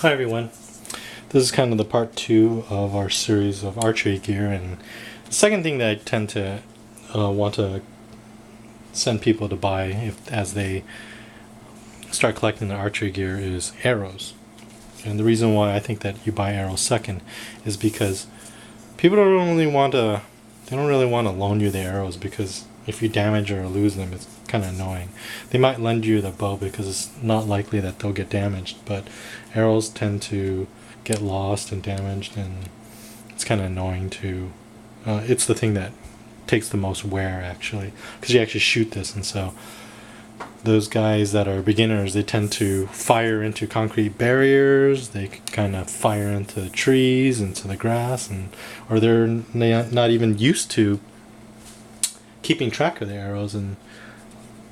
Hi everyone. This is kind of the part 2 of our series of archery gear, and the second thing that I tend to want to send people to buy as they start collecting the archery gear is arrows. And the reason why I think that you buy arrows second is because people don't really want to loan you the arrows, because if you damage or lose them, it's kind of annoying. They might lend you the bow because it's not likely that they'll get damaged, but arrows tend to get lost and damaged, and it's kind of annoying to it's the thing that takes the most wear, actually, because you actually shoot this. And so those guys that are beginners, they tend to fire into concrete barriers, they kind of fire into trees, into the grass, or they're not even used to keeping track of the arrows. And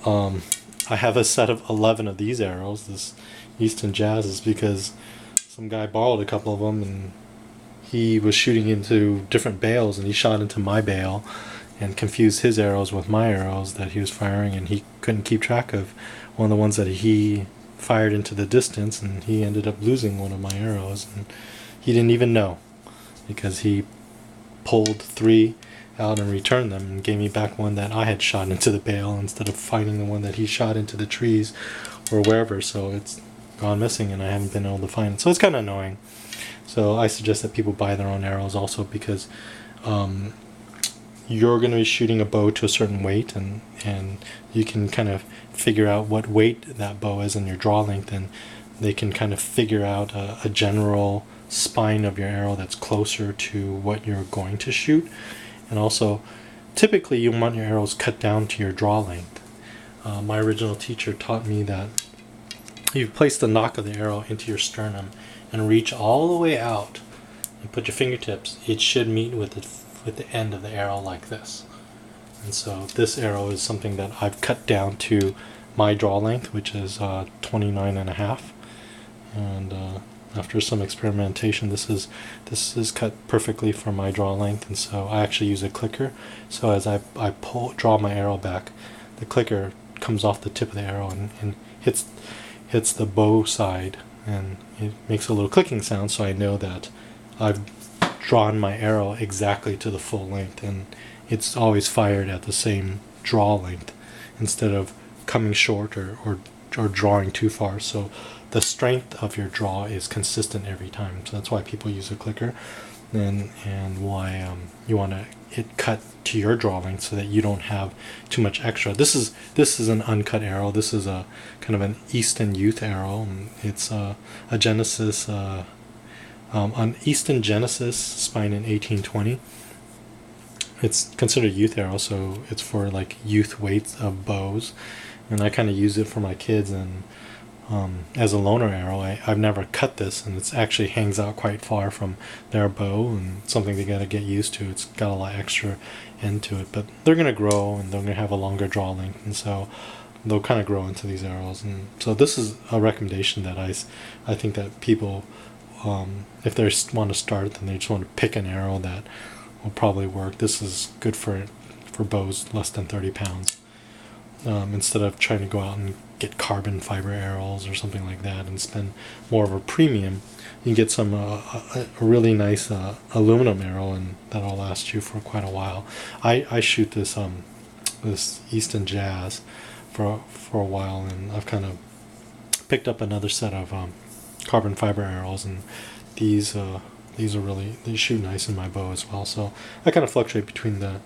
I have a set of 11 of these arrows, this Easton Jazzes, because some guy borrowed a couple of them, and he was shooting into different bales, and he shot into my bale and confused his arrows with my arrows that he was firing, and he couldn't keep track of one of the ones that he fired into the distance, and he ended up losing one of my arrows, and he didn't even know, because he pulled 3 out and returned them and gave me back one that I had shot into the bale instead of finding the one that he shot into the trees or wherever. So it's gone missing, and I haven't been able to find it. So it's kind of annoying. So I suggest that people buy their own arrows also, because you're going to be shooting a bow to a certain weight, and you can kind of figure out what weight that bow is in your draw length, and they can kind of figure out a general spine of your arrow that's closer to what you're going to shoot. And also, typically you want your arrows cut down to your draw length. My original teacher taught me that you place the nock of the arrow into your sternum and reach all the way out and put your fingertips. It should meet with the end of the arrow like this. And so this arrow is something that I've cut down to my draw length, which is 29.5. And after some experimentation, this is cut perfectly for my draw length. And so I actually use a clicker. So as I draw my arrow back, the clicker comes off the tip of the arrow and hits the bow side, and it makes a little clicking sound, so I know that I've drawn my arrow exactly to the full length, and it's always fired at the same draw length instead of coming short or drawing too far. So the strength of your draw is consistent every time. So that's why people use a clicker, and why you want it cut to your draw length so that you don't have too much extra. This is an uncut arrow. This is a kind of an Easton Youth arrow. It's a Genesis, an Easton Genesis spine in 1820. It's considered a youth arrow, so it's for like youth weights of bows, and I kind of use it for my kids. And as a loaner arrow, I've never cut this, and it actually hangs out quite far from their bow, and something they got to get used to. It's got a lot extra end to it, but they're going to grow, and they're going to have a longer draw length, and so they'll kind of grow into these arrows. And so this is a recommendation that I think that people, if they want to start, then they just want to pick an arrow that will probably work. This is good for bows less than 30 pounds. Instead of trying to go out and get carbon fiber arrows or something like that and spend more of a premium, you can get some a really nice aluminum arrow, and that'll last you for quite a while. I shoot this Easton Jazz for a while, and I've kind of picked up another set of carbon fiber arrows, and these are really, they shoot nice in my bow as well. So I kind of fluctuate between the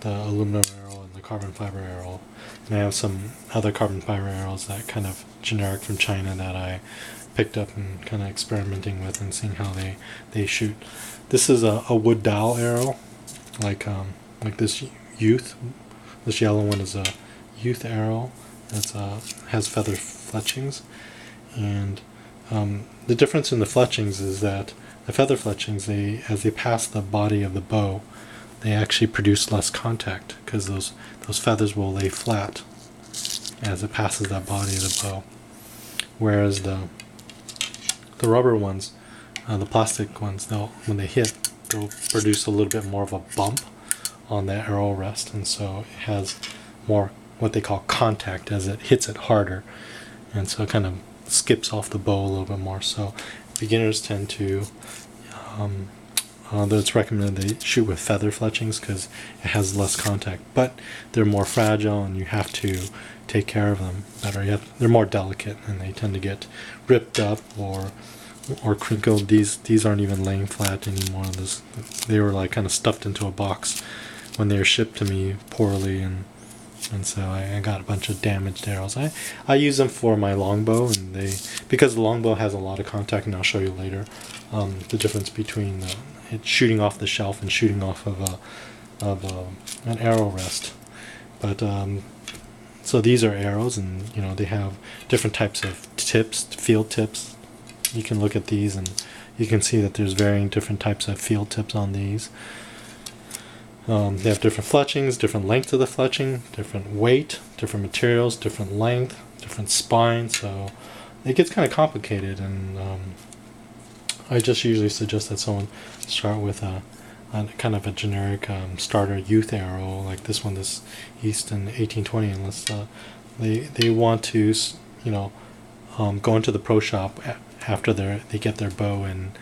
aluminum arrow and the carbon fiber arrow. And I have some other carbon fiber arrows that kind of generic from China that I picked up and kind of experimenting with and seeing how they shoot. This is a wood dowel arrow, like this youth. This yellow one is a youth arrow. It's has feather fletchings, and the difference in the fletchings is that the feather fletchings, as they pass the body of the bow, they actually produce less contact, because those feathers will lay flat as it passes that body of the bow. Whereas the rubber ones, the plastic ones, when they hit, they'll produce a little bit more of a bump on the arrow rest, and so it has more what they call contact as it hits it harder, and so it kind of skips off the bow a little bit more. So beginners tend to, it's recommended they shoot with feather fletchings because it has less contact, but they're more fragile and you have to take care of them better. They're more delicate and they tend to get ripped up or crinkled. These aren't even laying flat anymore. They were like kind of stuffed into a box when they were shipped to me poorly, and so I got a bunch of damaged arrows. I use them for my longbow, and because the longbow has a lot of contact, and I'll show you later the difference between it shooting off the shelf and shooting off of an arrow rest. But so these are arrows, and they have different types of tips, field tips. You can look at these, and you can see that there's varying different types of field tips on these. They have different fletchings, different length of the fletching, different weight, different materials, different length, different spine, so it gets kind of complicated, and I just usually suggest that someone start with a kind of a generic starter youth arrow like this one, this Easton 1820, unless they want to go into the pro shop after they get their bow and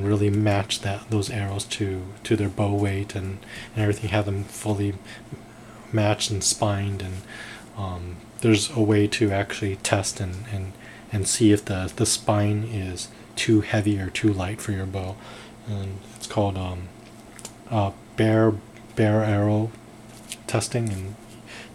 really match those arrows to their bow weight and everything, have them fully matched and spined, and there's a way to actually test and see if the spine is too heavy or too light for your bow, and it's called bare arrow testing, and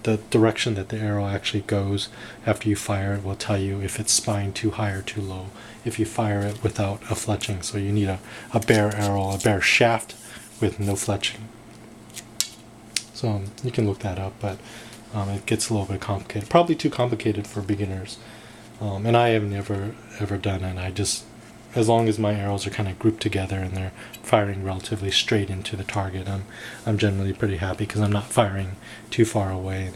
the direction that the arrow actually goes after you fire it will tell you if it's spined too high or too low if you fire it without a fletching. So you need a bare arrow, a bare shaft with no fletching. So you can look that up, but it gets a little bit complicated, probably too complicated for beginners, and I have never ever done it. As long as my arrows are kind of grouped together and they're firing relatively straight into the target, I'm generally pretty happy because I'm not firing too far away.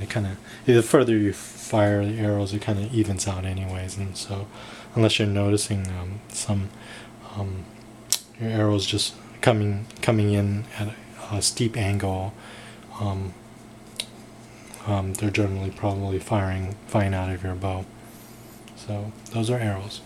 The further you fire the arrows, it kind of evens out anyways, and so unless you're noticing your arrows just coming in at a steep angle, they're generally probably firing fine out of your bow. So those are arrows.